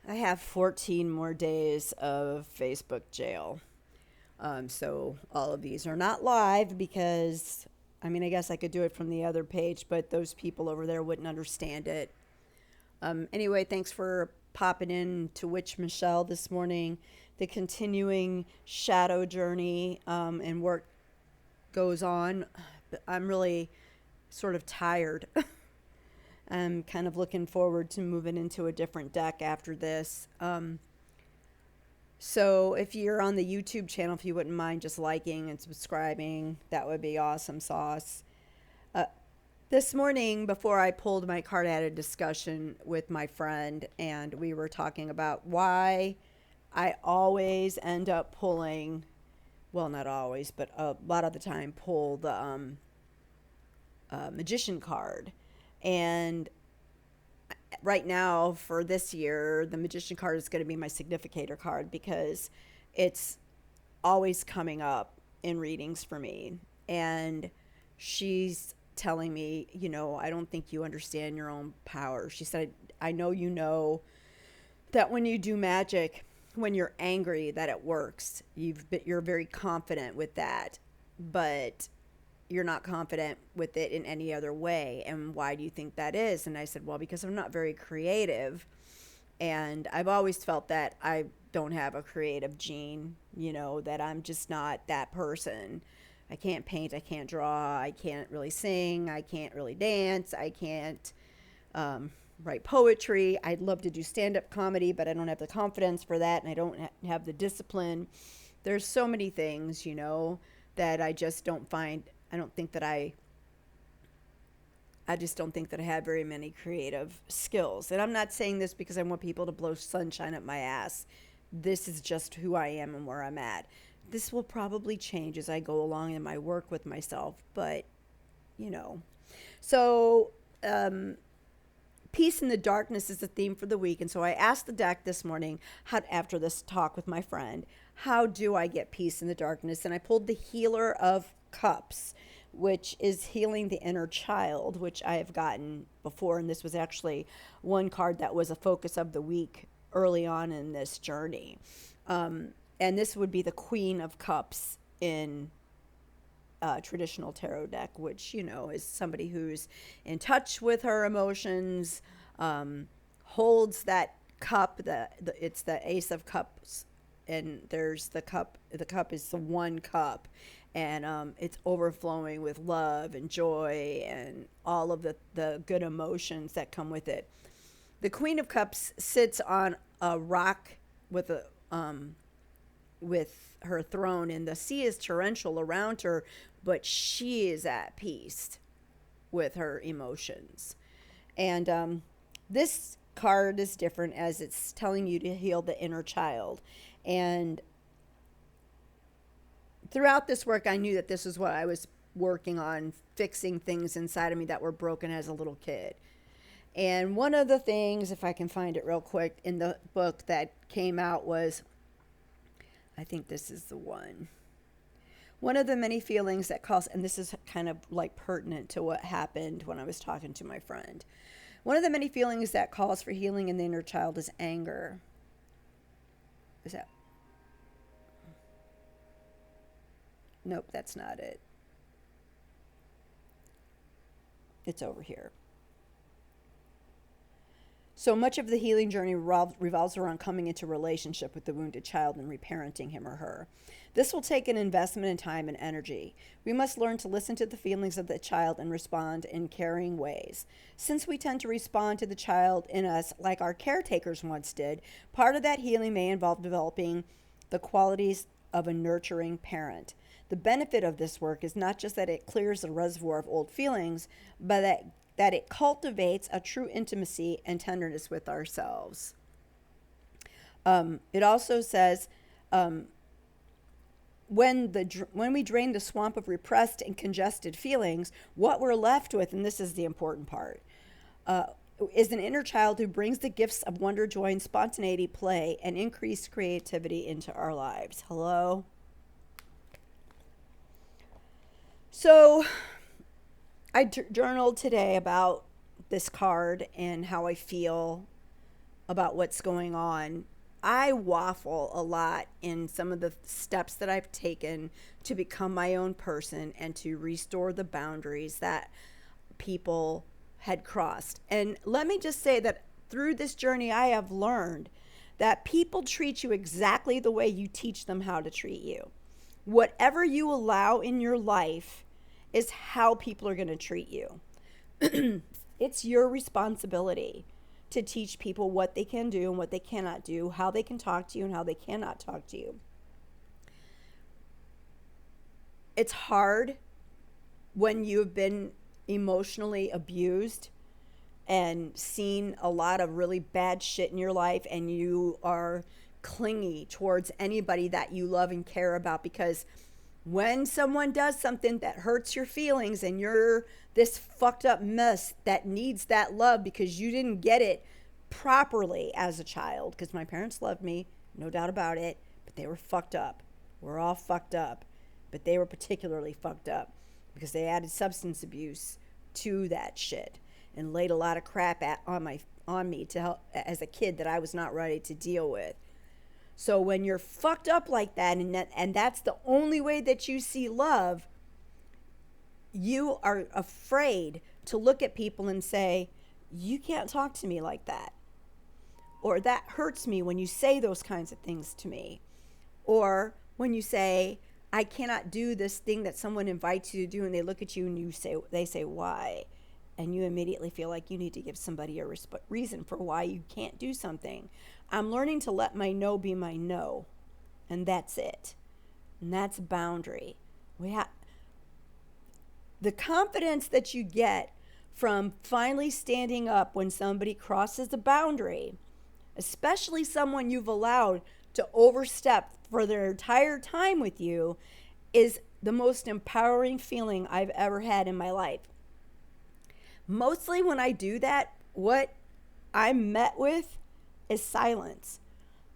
I have 14 more days of Facebook jail. So all of these are not live because, I mean, I guess I could do it from the other page, but those people over there wouldn't understand it. Anyway, thanks for popping in to Witch Michelle this morning. The continuing shadow journey and work goes on. I'm really sort of tired. I'm kind of looking forward to moving into a different deck after this. So if you're on the YouTube channel, if you wouldn't mind just liking and subscribing, that would be awesome sauce. Uh, this morning, before I pulled my card, I had a discussion with my friend, and we were talking about why I always end up pulling, well, not always, but a lot of the time, pull the magician card. And right now for this year, the magician card is going to be my significator card because it's always coming up in readings for me. And she's telling me, I don't think you understand your own power. She said, I know you know that when you do magic, when you're angry, that it works. You're very confident with that, but you're not confident with it in any other way. And why do you think that is? And I said, well, because I'm not very creative. And I've always felt that I don't have a creative gene, that I'm just not that person. I can't paint, I can't draw, I can't really sing, I can't really dance, I can't write poetry. I'd love to do stand up comedy, but I don't have the confidence for that, and I don't have the discipline. There's so many things, that I just don't find. I don't think that I just don't think that I have very many creative skills. And I'm not saying this because I want people to blow sunshine up my ass. This is just who I am and where I'm at. This will probably change as I go along in my work with myself, but you know. So, peace in the darkness is the theme for the week. And so I asked the deck this morning, after this talk with my friend, how do I get peace in the darkness? And I pulled the Healer of Cups, which is healing the inner child, which I have gotten before. And this was actually one card that was a focus of the week early on in this journey. And this would be the Queen of Cups in traditional tarot deck, which, is somebody who's in touch with her emotions, holds that cup. It's the Ace of Cups, and there's the cup. The cup is the one cup, and it's overflowing with love and joy and all of the good emotions that come with it. The Queen of Cups sits on a rock with a with her throne, and the sea is torrential around her, but she is at peace with her emotions. And this card is different as it's telling you to heal the inner child. And throughout this work, I knew that this is what I was working on, fixing things inside of me that were broken as a little kid. And one of the things, if I can find it real quick, in the book that came out was, I think this is the one. One of the many feelings that cause, and this is kind of like pertinent to what happened when I was talking to my friend. One of the many feelings that calls for healing in the inner child is anger. Is that? Nope, that's not it. It's over here. So much of the healing journey revolves around coming into relationship with the wounded child and reparenting him or her. This will take an investment in time and energy. We must learn to listen to the feelings of the child and respond in caring ways. Since we tend to respond to the child in us like our caretakers once did, part of that healing may involve developing the qualities of a nurturing parent. The benefit of this work is not just that it clears the reservoir of old feelings, but that it cultivates a true intimacy and tenderness with ourselves. It also says, when we drain the swamp of repressed and congested feelings, what we're left with, and this is the important part, is an inner child who brings the gifts of wonder, joy, and spontaneity, play, and increased creativity into our lives. Hello? So I journaled today about this card and how I feel about what's going on. I waffle a lot in some of the steps that I've taken to become my own person and to restore the boundaries that people had crossed. And let me just say that through this journey, I have learned that people treat you exactly the way you teach them how to treat you. Whatever you allow in your life is how people are going to treat you. It's your responsibility to teach people what they can do and what they cannot do, how they can talk to you and how they cannot talk to you. It's hard when you've been emotionally abused and seen a lot of really bad shit in your life, and you are clingy towards anybody that you love and care about, because when someone does something that hurts your feelings and you're this fucked up mess that needs that love because you didn't get it properly as a child, because my parents loved me, no doubt about it, but they were fucked up. We're all fucked up, but they were particularly fucked up because they added substance abuse to that shit and laid a lot of crap on me to help as a kid that I was not ready to deal with. So when you're fucked up like that, and that's the only way that you see love, you are afraid to look at people and say, you can't talk to me like that. Or that hurts me when you say those kinds of things to me. Or when you say, I cannot do this thing that someone invites you to do, and they look at you and they say, why? And you immediately feel like you need to give somebody a reason for why you can't do something. I'm learning to let my no be my no. And that's it. And that's boundary. The confidence that you get from finally standing up when somebody crosses the boundary, especially someone you've allowed to overstep for their entire time with you, is the most empowering feeling I've ever had in my life. Mostly when I do that, what I'm met with is silence.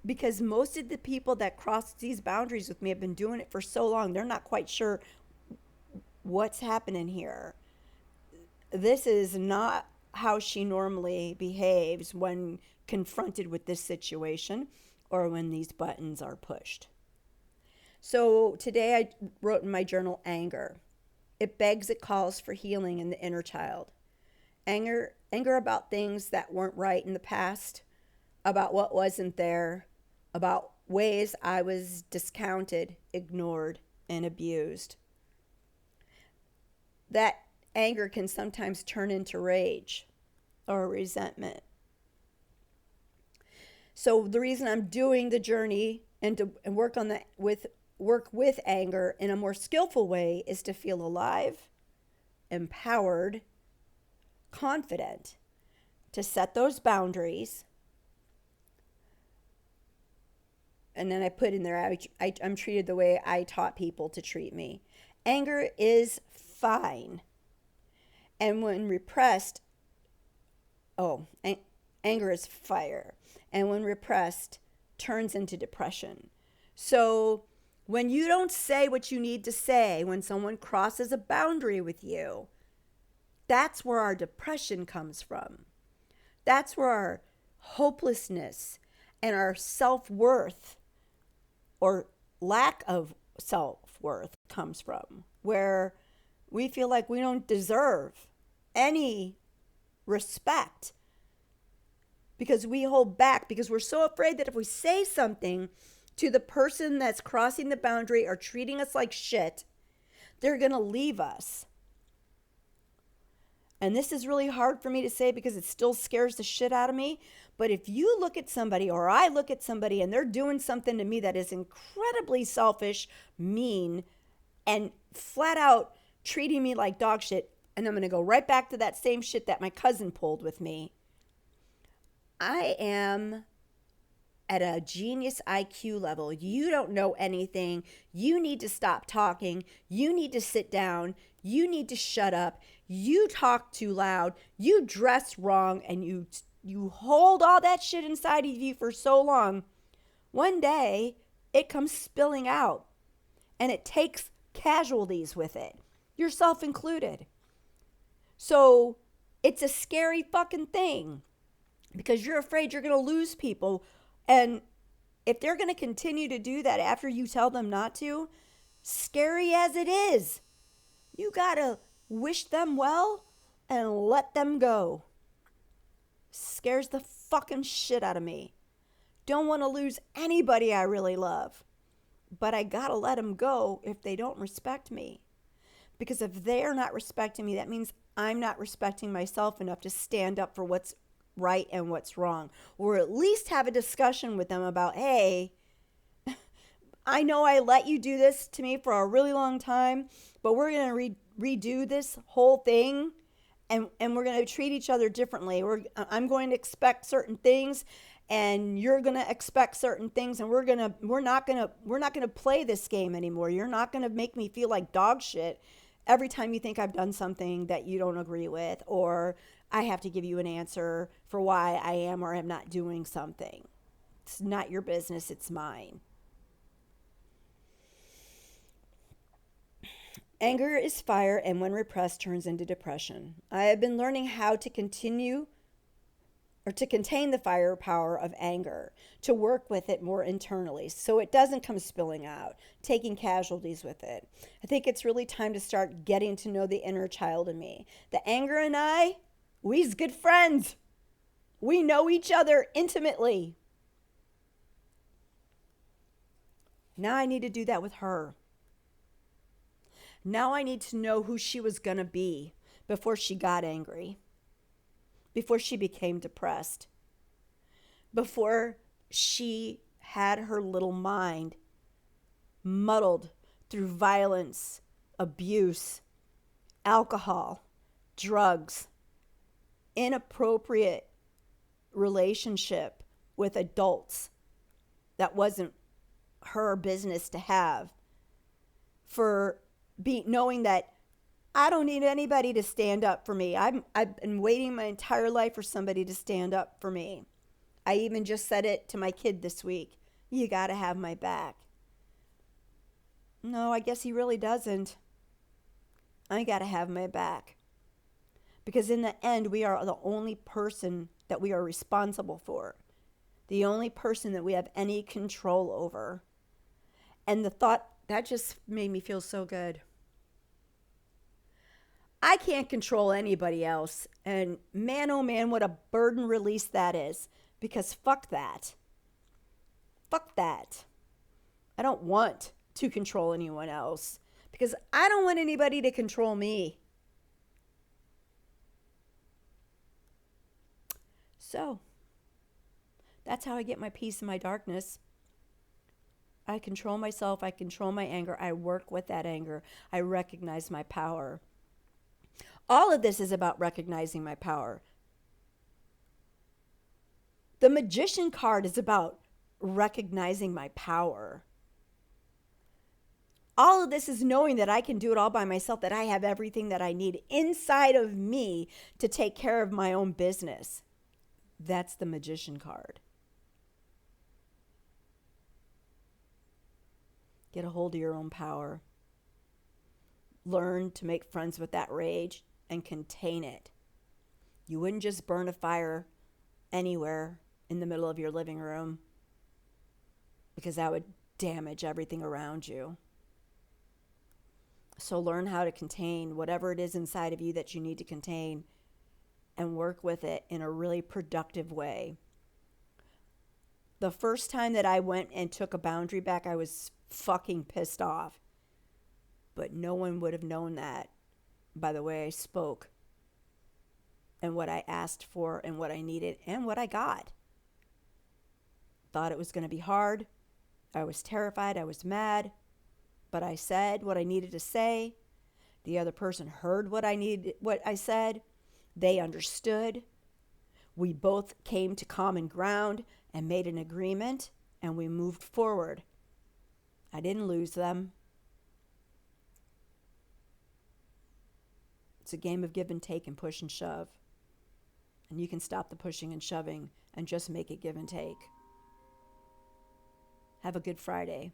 Because most of the people that cross these boundaries with me have been doing it for so long, they're not quite sure what's happening here. This is not how she normally behaves when confronted with this situation or when these buttons are pushed. So today I wrote in my journal, anger. It begs, it calls for healing in the inner child. Anger about things that weren't right in the past, about what wasn't there, about ways I was discounted, ignored, and abused. That anger can sometimes turn into rage or resentment. So the reason I'm doing the journey and work with anger in a more skillful way is to feel alive, empowered, confident, to set those boundaries. And then I put in there, I'm treated the way I taught people to treat me. Anger is fine. And when repressed, anger is fire. And when repressed, turns into depression. So when you don't say what you need to say, when someone crosses a boundary with you, that's where our depression comes from. That's where our hopelessness and our self-worth or lack of self-worth comes from, where we feel like we don't deserve any respect because we hold back, because we're so afraid that if we say something to the person that's crossing the boundary or treating us like shit, they're going to leave us. And this is really hard for me to say because it still scares the shit out of me. But if you look at somebody, or I look at somebody, and they're doing something to me that is incredibly selfish, mean, and flat out treating me like dog shit, and I'm going to go right back to that same shit that my cousin pulled with me, I am at a genius IQ level. You don't know anything. You need to stop talking. You need to sit down. You need to shut up. You talk too loud. You dress wrong, and you hold all that shit inside of you for so long. One day, it comes spilling out, and it takes casualties with it, yourself included. So it's a scary fucking thing, because you're afraid you're going to lose people. And if they're going to continue to do that after you tell them not to, scary as it is, you got to wish them well and let them go. Scares the fucking shit out of me. Don't want to lose anybody I really love. But I got to let them go if they don't respect me. Because if they're not respecting me, that means I'm not respecting myself enough to stand up for what's right and what's wrong. Or at least have a discussion with them about, hey, I know I let you do this to me for a really long time, but we're going to redo this whole thing, and we're going to treat each other differently. I'm going to expect certain things, and you're going to expect certain things, and we're not going to play this game anymore. You're not going to make me feel like dog shit every time you think I've done something that you don't agree with, or I have to give you an answer for why I am or am not doing something. It's not your business, it's mine. Anger is fire, and when repressed, turns into depression. I have been learning how to contain the firepower of anger, to work with it more internally so it doesn't come spilling out, taking casualties with it. I think it's really time to start getting to know the inner child in me. The anger and I, we's good friends. We know each other intimately. Now I need to do that with her. Now I need to know who she was going to be before she got angry, before she became depressed, before she had her little mind muddled through violence, abuse, alcohol, drugs, inappropriate relationship with adults that wasn't her business to have, for knowing that I don't need anybody to stand up for me. I've been waiting my entire life for somebody to stand up for me. I even just said it to my kid this week. You got to have my back. No, I guess he really doesn't. I got to have my back. Because in the end, we are the only person that we are responsible for. The only person that we have any control over. And the thought, that just made me feel so good. I can't control anybody else. And man, oh man, what a burden release that is. Because fuck that. Fuck that. I don't want to control anyone else. Because I don't want anybody to control me. So, that's how I get my peace in my darkness. I control myself. I control my anger. I work with that anger. I recognize my power. All of this is about recognizing my power. The Magician card is about recognizing my power. All of this is knowing that I can do it all by myself, that I have everything that I need inside of me to take care of my own business. That's the Magician card. Get a hold of your own power. Learn to make friends with that rage and contain it. You wouldn't just burn a fire anywhere in the middle of your living room, because that would damage everything around you. So learn how to contain whatever it is inside of you that you need to contain and work with it in a really productive way. The first time that I went and took a boundary back, I was fucking pissed off. But no one would have known that by the way I spoke and what I asked for and what I needed and what I got. Thought it was going to be hard. I was terrified. I was mad. But I said what I needed to say. The other person heard what I said. They understood. We both came to common ground and made an agreement, and we moved forward. I didn't lose them. It's a game of give and take and push and shove. And you can stop the pushing and shoving and just make it give and take. Have a good Friday.